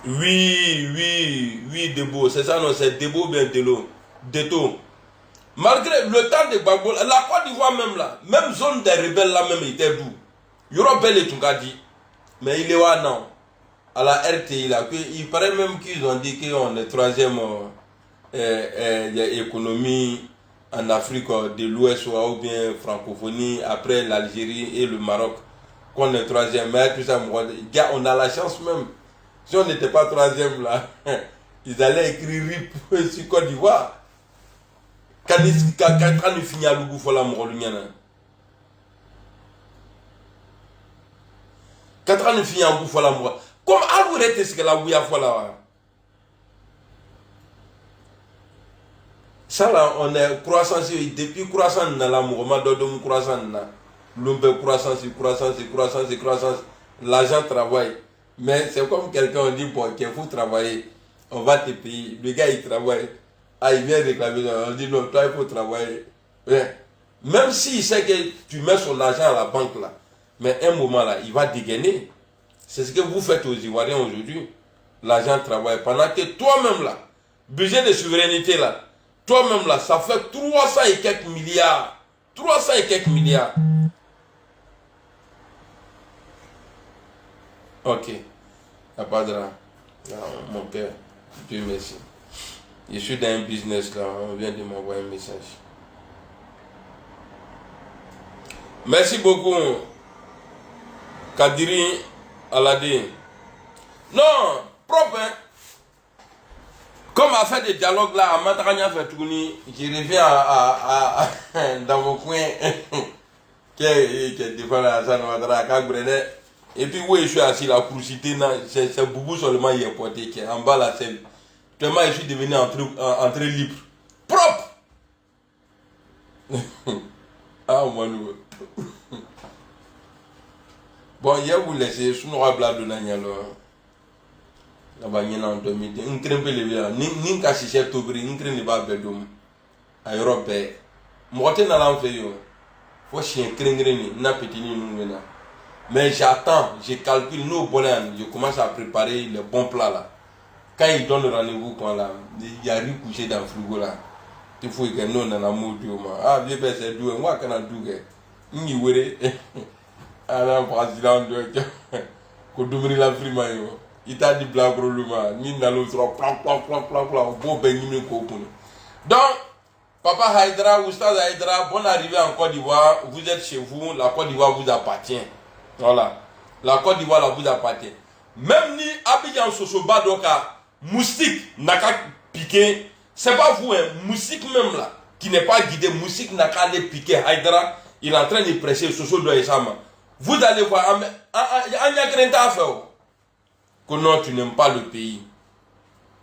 Oui, Debo, c'est ça, non, c'est Debo bien Deto. Malgré le temps de Gbagbo, la Côte d'Ivoire même là, même zone des rebelles là même était d'où. Il y aura belle et tout qu'a dit. Mais il est là, non. À la RTI là, il paraît même qu'ils ont dit qu'on est troisième économie en Afrique de l'Ouest ou bien francophonie après l'Algérie et le Maroc. Qu'on est troisième, mais tout ça, on a la chance même. Si on n'était pas troisième là, ils allaient écrire RIP sur Côte d'Ivoire. Quand ils finissent à Lougou, il faut la mourir. Quand ils finissent à Lougou, il faut la mourir. Comme à l'ouest, est-ce que la Ouya faut la. Ça là, on est croissance, depuis croissance, on a la mourir, on croissance, l'ombre croissance. L'argent travaille. Mais c'est comme quelqu'un on dit, bon, qu'il faut travailler, on va te payer. Le gars il travaille, ah il vient réclamer, on dit non, toi il faut travailler. Ouais. Même s'il sait que tu mets son argent à la banque là, mais un moment là, il va dégainer. C'est ce que vous faites aux Ivoiriens aujourd'hui. L'argent travaille. Pendant que toi-même là, budget de souveraineté là, toi-même là, ça fait 300 et quelques milliards. 300 et quelques milliards. Ok. À pas de là. Mon père, Dieu merci. Je suis dans un business là, on vient de m'envoyer un message. Merci beaucoup. Kadiri Aladi. Non, propre. Hein? Comme à faire des dialogues là, à Matrania fait tourner, je reviens dans vos coins. Qui est devant la salle de et puis où je suis assis la crucité, c'est Boubou seulement qui est porté, qui est en bas la scène. Tellement je suis devenu entrée libre. Propre. Ah, moi, nous. Bon, il y a vous laisser, je suis un blabla de l'année. Là-bas, il y a un demi. Un crème de l'hiver. Ni qu'à chicher tout bris, ni crème de bas bedum. À Europe, moi, t'es dans l'enfer. Faut chien crème de n'a petit ni nous. Mais j'attends, je calcule, nous au Bolin, je commence à préparer les bons plats là. Quand ils donnent le rendez-vous, il y a rien couché dans le frigo là. Il faut que nous, on a un mot de ah, bien, c'est doué, moi, quand on a doué. N'y oué, alors, président de Koudoumri la frima, il t'a dit blagroluma, ni dans l'autre, plan, bon benimi kokuni. Donc, Papa Haïdra, Oustaz Haïdra, bonne arrivée en Côte d'Ivoire, vous êtes chez vous, la Côte d'Ivoire vous appartient. Voilà, la Côte d'Ivoire là, vous appartient. Même ni Abidjan Sosoba, donc moustique n'a qu'à piquer, c'est pas vous, hein, moustique même là, qui n'est pas guidé, moustique n'a qu'à aller piquer Haïdra, il est en train de presser Soso Doyesama. Vous allez voir, que non, tu n'aimes pas le pays.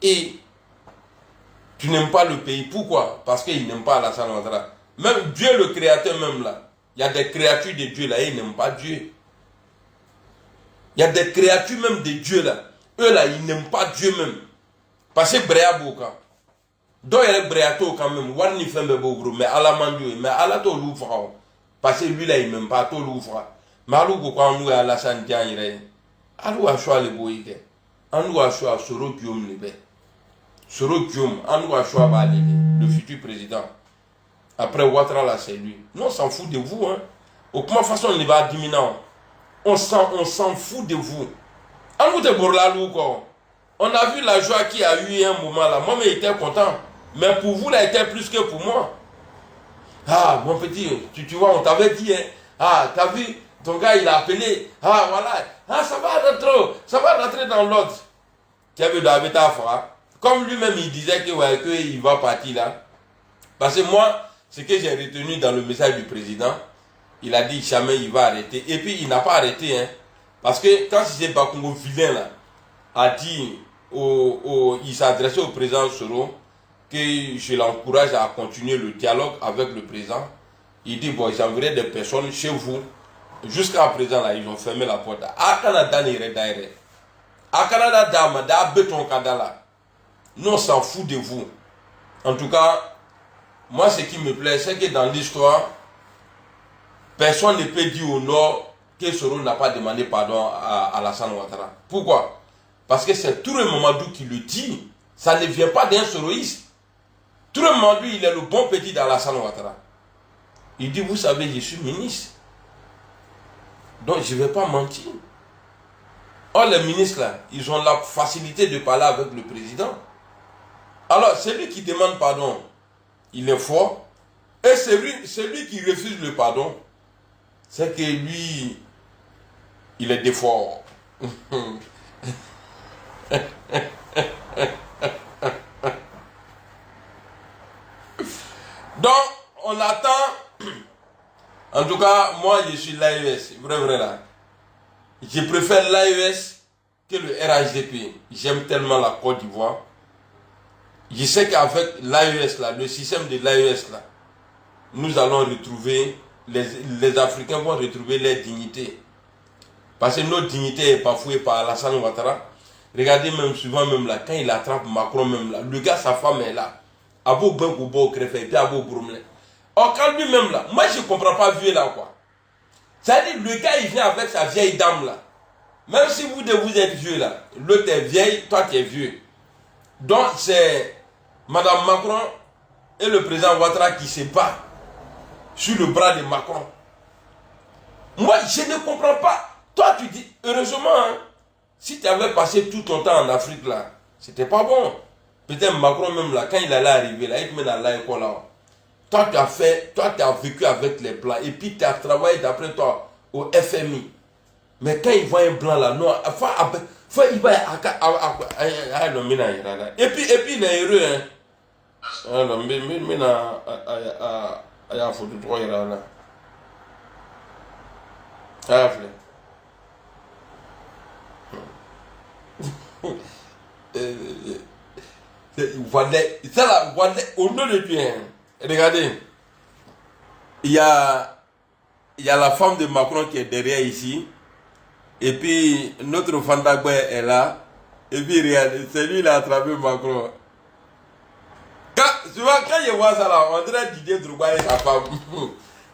Et tu n'aimes pas le pays. Pourquoi? Parce qu'il n'aime pas Alassane Ouattara. Même Dieu, le créateur même là, il y a des créatures de Dieu là, ils n'aiment pas Dieu. Il y a des créatures même de Dieu là. Eux là, ils n'aiment pas Dieu même. Parce que Bréa Boka. Donc il y a Bréato quand même. Wani Fembe Bogro. Mais Allah Mandiou. Mais Allah to l'ouvre. Parce que lui là, il n'aime pas to l'ouvre. Mais Allah Boka, nous Alassane Diagne. Alou a choisi le boïge. Alou a choisi Soro Guillaume Libé. Soro Guillaume, Alou a choisi le futur président. Après Ouattara là, c'est lui. Nous on s'en fout de vous. Hein. Aucune façon on ne va diminuer. On s'en fout de vous. Alou de Bourlalou quoi. On a vu la joie qu'il y a eu un moment là. Moi, j'étais content. Mais pour vous, là, était plus que pour moi. Ah, mon petit, tu vois, on t'avait dit, hein. Ah, t'as vu, ton gars, il a appelé. Ah, voilà. Ah, ça va rentrer dans l'ordre. Tu as vu David Afra. Comme lui-même, il disait que, ouais, qu'il va partir là. Parce que moi, ce que j'ai retenu dans le message du président, il a dit jamais il va arrêter. Et puis, il n'a pas arrêté, hein. Parce que quand c'est Bakongo vilain là, a dit, il s'est adressé au président Soro que je l'encourage à continuer le dialogue avec le président. Il dit, bon, j'enverrai des personnes chez vous. Jusqu'à présent, là, ils ont fermé la porte. À Canada, à Canada, dame, à béton Canada. Nous, on s'en fout de vous. En tout cas, moi, ce qui me plaît, c'est que dans l'histoire, personne ne peut dire au Nord que Soro n'a pas demandé pardon à Alassane Ouattara. Pourquoi? Parce que c'est Touré Mamadou qui le dit. Ça ne vient pas d'un soroïste. Touré Mamadou, il est le bon petit d'Alassane Ouattara. Il dit, vous savez, je suis ministre. Donc, je ne vais pas mentir. Or, les ministres, là, ils ont la facilité de parler avec le président. Alors, celui qui demande pardon, il est fort. Et celui qui refuse le pardon, c'est que lui, il est des forts. Donc, on attend. En tout cas, moi, je suis l'AES, vrai là. Je préfère l'AES que le RHDP. J'aime tellement la Côte d'Ivoire. Je sais qu'avec l'AES là, le système de l'AES là, nous allons retrouver, les Africains vont retrouver leur dignité. Parce que notre dignité est bafouée par Alassane Ouattara. Regardez même souvent même là, quand il attrape Macron même là, le gars, sa femme est là. Abo Benko Bo Krefé, et puis Abo Bromlin. Or quand lui-même là, moi je ne comprends pas vieux là quoi. C'est-à-dire le gars il vient avec sa vieille dame là. Même si vous êtes vieux là, l'autre est vieille, toi tu es vieux. Donc c'est Madame Macron et le président Ouattara qui se battent sur le bras de Macron. Moi je ne comprends pas. Toi tu dis, heureusement, hein, si tu avais passé tout ton temps en Afrique là, c'était pas bon. Peut-être Macron même là, quand il allait arriver là, il te met dans l'école là. Toi tu as vécu avec les blancs et puis tu as travaillé d'après toi au FMI. Mais quand il voit un blanc là, non, il va et puis il est heureux hein. Alors, au nom de Dieu, regardez, il y a la femme de Macron qui est derrière ici, et puis notre Fandagbe est là, et puis regardez, c'est lui qui a attrapé Macron. Quand je vois ça là, on dirait Didier Drogba et sa femme.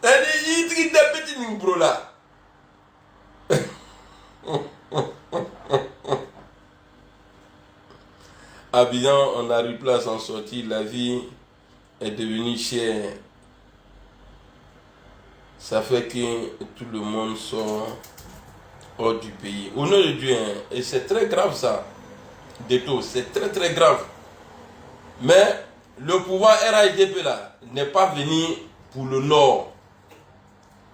Il dit des petits nimbros là. Abidjan, on n'arrive plus à s'en sortir, la vie est devenue chère. Ça fait que tout le monde sort hors du pays. Au nom de Dieu, hein, et c'est très grave ça, Deto, c'est très très grave. Mais le pouvoir RHDP là n'est pas venu pour le Nord.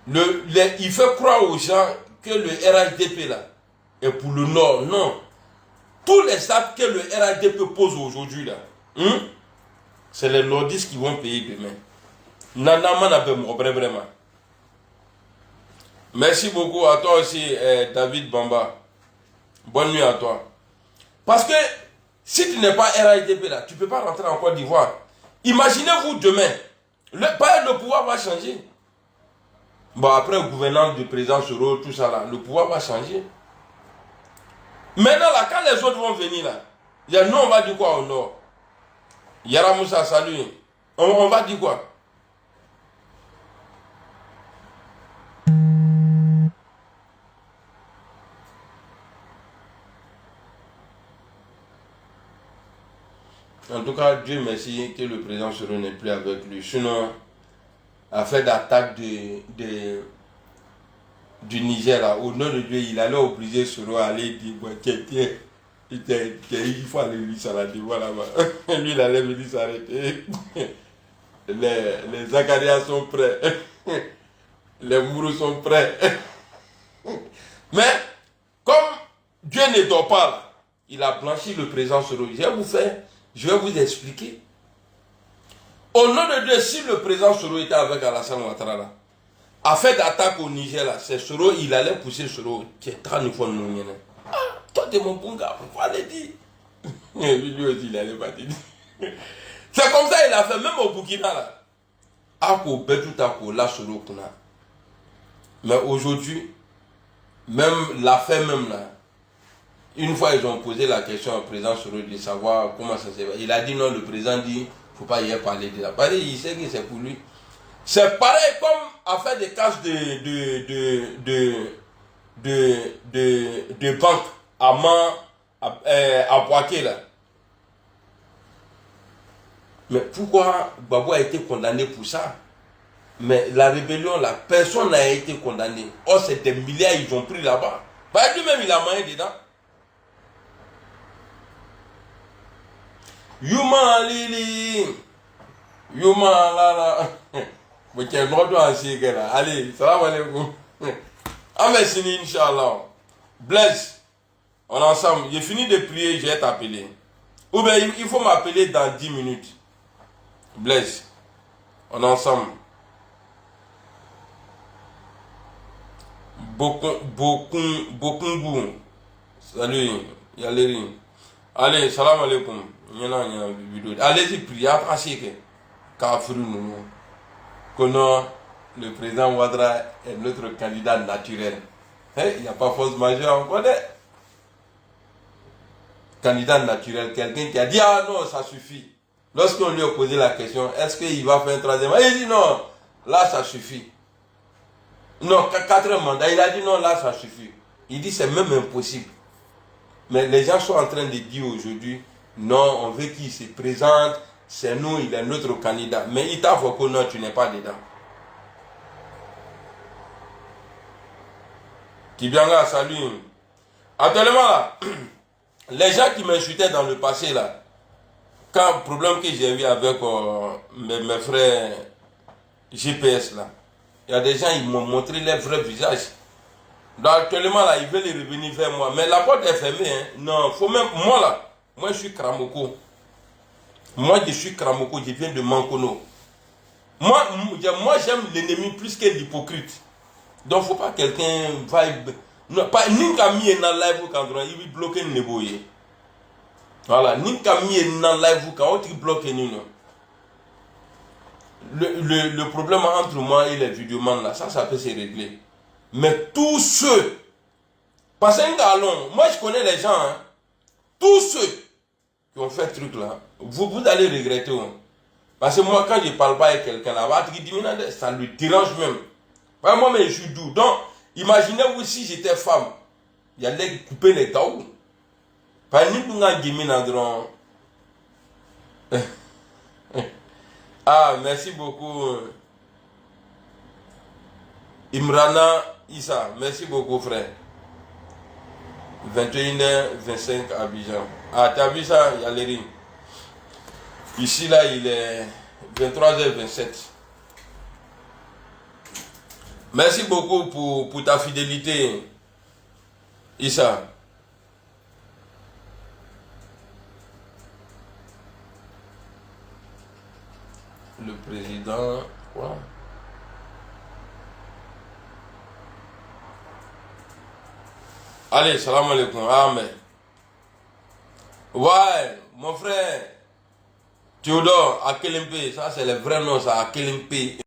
Il fait croire aux gens que le RHDP là est pour le Nord. Non. Tous les actes que le RHDP pose aujourd'hui là, c'est les nordistes qui vont payer demain. Nanama n'a pas vraiment. Merci beaucoup à toi aussi, David Bamba. Bonne nuit à toi. Parce que si tu n'es pas RHDP là, tu ne peux pas rentrer en Côte d'Ivoire. Imaginez-vous demain, le pouvoir va changer. Bon, après gouvernance du président Soro, tout ça là, le pouvoir va changer. Maintenant là, quand les autres vont venir là, nous on va dire quoi au Nord? Yara Moussa, salut. On va dire quoi? En tout cas, Dieu merci que le président Soro n'est plus avec lui. Sinon, affaire d'attaque du Niger, là, au nom de Dieu, il allait obliger Soro à aller dire il faut aller lui s'arrêter. Voilà, lui, il allait venir s'arrêter. Les Acadiens sont prêts. Les Mourous sont prêts. Mais, comme Dieu ne dort pas, là, il a blanchi le président Soro. Je vais vous expliquer. Au nom de Dieu, si le président Soro était avec Alassane Ouattara, là, à faire d'attaque au Niger, là, c'est Soro, il allait pousser Soro. Ah, toi, t'es mon bon gars, il faut aller dire. Lui aussi, il allait pas dire. C'est comme ça qu'il a fait, même au Burkina, là. Ako, Betou, Tako, là, Soro, Kuna. Mais aujourd'hui, même l'affaire, même là, une fois, ils ont posé la question au président Soro de savoir comment ça s'est fait. Il a dit non, le président dit, il ne faut pas y parler de ça. Pareil, il sait que c'est pour lui. C'est pareil comme affaire des cases de banque à Boaké là. Mais pourquoi Babou a été condamné pour ça? Mais la rébellion là, personne n'a été condamné. Oh, c'est des milliards ils ont pris là-bas. Bah, lui-même, il a mangé dedans. Yuma Lili. Yuma Lala. Mais quel droit de ainsi que là. Allez, salam alaikum. Ah, merci, Inch'Allah. Bless. On est ensemble. J'ai fini de prier, je vais t'appeler. Ou bien il faut m'appeler dans 10 minutes. Bless. On est ensemble. Beaucoup. Salut. Yaleri. Allez, salam alaikum. Allez-y, priez. Après, que le président Ouattara est notre candidat naturel. Il n'y a pas force majeure, on connaît. Candidat naturel, quelqu'un qui a dit ah non, ça suffit. Lorsqu'on lui a posé la question, est-ce qu'il va faire un troisième mandat? Il dit non, là ça suffit. Non, 4 mandats, il a dit non, là ça suffit. Il dit c'est même impossible. Mais les gens sont en train de dire aujourd'hui, non, on veut qu'il se présente, c'est nous, il est notre candidat. Mais il t'a fait que non, tu n'es pas dedans. Kibianga, salut. Actuellement là, les gens qui m'insultaient dans le passé là, quand le problème que j'ai eu avec mes frères GPS là, il y a des gens qui m'ont montré leur vrai visage. Donc actuellement là, ils veulent revenir vers moi. Mais la porte est fermée. Hein. Non, faut même. Moi là, moi je suis Kramoko. Moi je suis Kramoko, je viens de Mankono. Moi j'aime l'ennemi plus que l'hypocrite. Donc faut pas quelqu'un vibe. Non, pas Ninkami est dans live quand il va bloquer le neboye. Voilà, Ninkami est dans live quand il bloque nous. Le problème entre moi et les vidéomans là, ça peut se régler. Mais tous ceux, parce que moi je connais les gens, hein, tous ceux qui ont fait ce truc là, vous allez regretter. Hein. Parce que moi quand je parle pas avec quelqu'un là, ça lui dérange même. Moi mais je suis doux. Donc, imaginez-vous si j'étais femme, il allait couper les taous. Pas ni pour un gamine en Ah, merci beaucoup. Imrana Issa, merci beaucoup frère. 21h25 à Abidjan. Ah, tu as vu ça, il y a les rimes. Ici, là, il est 23h27. Merci beaucoup pour ta fidélité, Issa. Le président, quoi? Allez, salam alaikum. Amen. Ouais, mon frère, Théodore Akelempe, ça c'est le vrai nom, ça, Akelempe.